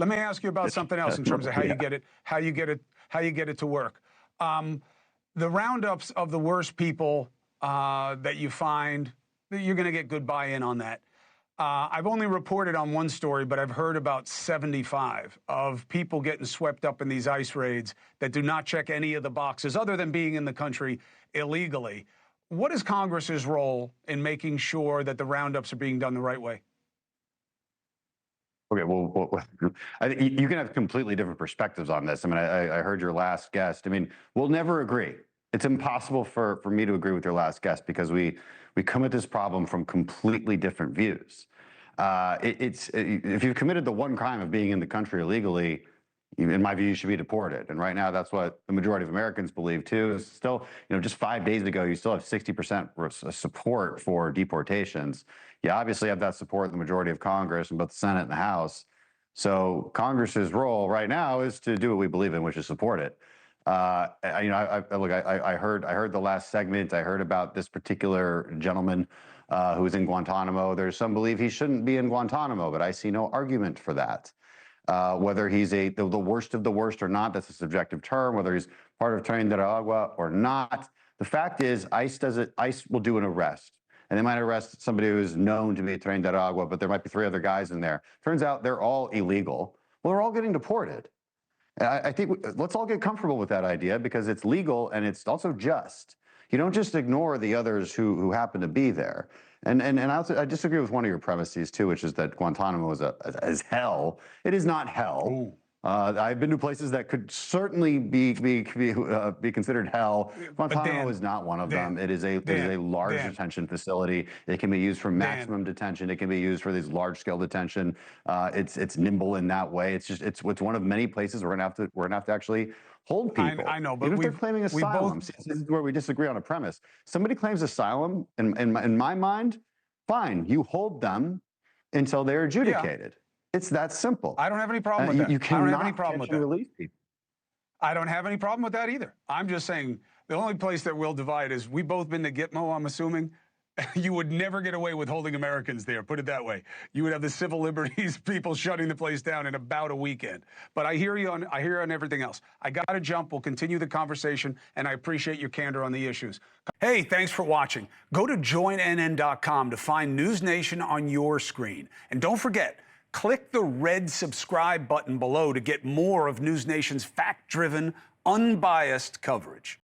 Let me ask you about something else in terms of how you get it, how you get it to work. The roundups of the worst people that you find, you're going to get good buy-in on that. I've only reported on one story, but I've heard about 75 of people getting swept up in these ICE raids that do not check any of the boxes other than being in the country illegally. What is Congress's role in making sure that the roundups are being done the right way? Okay, well, I think you can have completely different perspectives on this. I mean, I heard your last guest. I mean, we'll never agree. It's impossible for me to agree with your last guest because we come at this problem from completely different views. If you've committed the one crime of being in the country illegally, in my view, you should be deported. And right now, that's what the majority of Americans believe too. It's still, just 5 days ago, you still have 60% support for deportations. You obviously have that support in the majority of Congress in both the Senate and the House. So Congress's role right now is to do what we believe in, which is support it. I heard the last segment. I heard about this particular gentleman who was in Guantanamo. There's some believe he shouldn't be in Guantanamo, but I see no argument for that. Whether he's the worst of the worst or not, that's a subjective term. Whether he's part of Tren de Aragua or not, the fact is ICE will do an arrest. And they might arrest somebody who is known to be a Tren de Aragua, but there might be 3 other guys in there. Turns out they're all illegal. Well, they're all getting deported. I think let's all get comfortable with that idea because it's legal and it's also just. You don't just ignore the others who happen to be there. And I disagree with one of your premises too, which is that Guantanamo is hell. It is not hell. Ooh. I've been to places that could certainly be considered hell. Guantanamo is not one of them. It is a large detention facility. It can be used for maximum detention. It can be used for these large-scale detention. It's nimble in that way. It's one of many places we're gonna have to actually hold people. I know, but even if they're claiming asylum, this is where we disagree on a premise. Somebody claims asylum, in my mind, fine. You hold them until they're adjudicated. It's that simple. I don't have any problem with that. You I don't have any cannot problem with catch and that. release people. I don't have any problem with that either. I'm just saying the only place that we'll divide is we've both been to Gitmo, I'm assuming. You would never get away with holding Americans there, put it that way. You would have the civil liberties people shutting the place down in about a weekend. But I hear you on everything else. I got to jump. We'll continue the conversation, and I appreciate your candor on the issues. Hey, thanks for watching. Go to joinnn.com to find NewsNation on your screen. And don't forget, click the red subscribe button below to get more of NewsNation's fact-driven, unbiased coverage.